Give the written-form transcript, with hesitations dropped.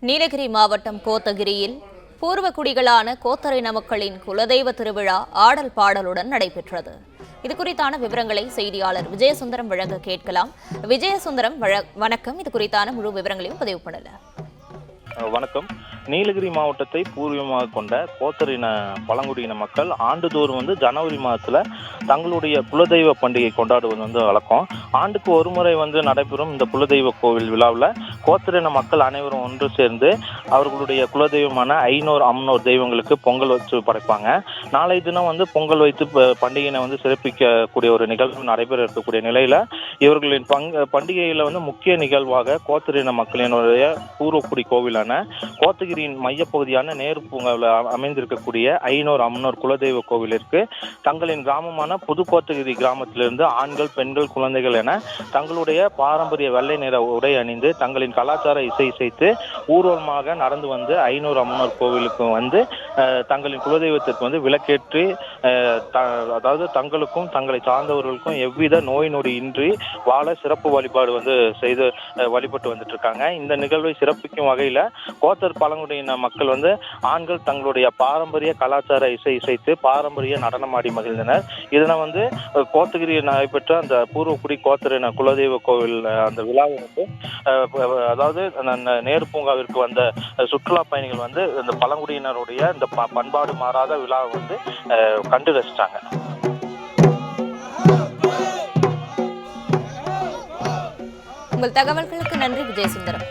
நீலகிரி மாவட்டம் கோத்தகிரியில் பூர்வகுடிகளான கோத்தரின மக்களின் குலதெய்வ திருவிழா ஆடல் பாடலுடன் நடைபெற்றது. இதுகுறித்தான விவரங்களை செய்தியாளர் விஜயசுந்தரம் வழங்க கேட்கலாம். விஜயசுந்தரம் வணக்கம். இது குறித்தான முழு விவரங்களையும் பதிவு பண்ணல. வணக்கம். நீலகிரி மாவட்டத்தை பூர்வீகமாக கொண்ட கோத்தரின பழங்குடியின மக்கள் ஆண்டுதோறும் ஜனவரி மாதத்துல தங்களுடைய குலதெய்வ பண்டிகை கொண்டாடுவது வழக்கம். ஆண்டுக்கு ஒரு முறை நடைபெறும் இந்த குலதெய்வ கோவில் விழாவில் கோத்தரின மக்கள் அனைவரும் ஒன்று சேர்ந்து அவர்களுடைய குலதெய்வமான ஐநூறு அம்னோர் தெய்வங்களுக்கு பொங்கல் வச்சு படைப்பாங்க. நாளை தினம் பொங்கல் வைத்து பண்டிகையினை சிறப்பிக்கக்கூடிய ஒரு நிகழ்வு நடைபெற இருக்கக்கூடிய நிலையில இவர்களின் பண்டிகையில முக்கிய நிகழ்வாக கோத்தரின மக்களினுடைய பூர்வக்குடி கோவிலான கோத்தகிரியின் மையப்பகுதியான நேரு பூங்காவில் அமைந்திருக்கக்கூடிய ஐநூறு அம்னோர் குலதெய்வ கோவிலிற்கு தங்களின் கிராமமான புது கோத்தகிரி கிராமத்திலிருந்து ஆண்கள், பெண்கள், குழந்தைகள் என தங்களுடைய பாரம்பரிய வெள்ளை நிற உடை அணிந்து தங்களின் கலாச்சார இசை இசைத்து ஊர்வலமாக நடந்து ஐநூறு அம்மனோர் கோவிலுக்கு தங்களின் குலதெய்வத்திற்கு விளக்கேற்றி அதாவது தங்களுக்கும் தங்களை சார்ந்தவர்களுக்கும் எவ்வித நோய் நொடி இன்றி வாழ சிறப்பு வழிபாடு செய்து வழிபட்டு வந்துட்டு இருக்காங்க. இந்த நிகழ்வை சிறப்பிக்கும் வகையில கோத்தர் பழங்குடியின மக்கள் ஆண்கள் தங்களுடைய பாரம்பரிய கலாச்சார இசை இசைத்து பாரம்பரிய நடனமாடி மகிழ்ந்தனர். இதனை கோத்தகிரியில் நடைபெற்ற அந்த பூர்வக்குடி கோத்தரின குலதெய்வ கோவில் அந்த விழாவை அதாவது நேரு பூங்காவிற்கு வந்த சுற்றுலா பயணிகள் இந்த பழங்குடியினருடைய இந்த பண்பாடு மாறாத விழாவை கண்டு ரசித்தாங்க. உங்கள் தகவல்களுக்கு நன்றி விஜயசுந்தரம்.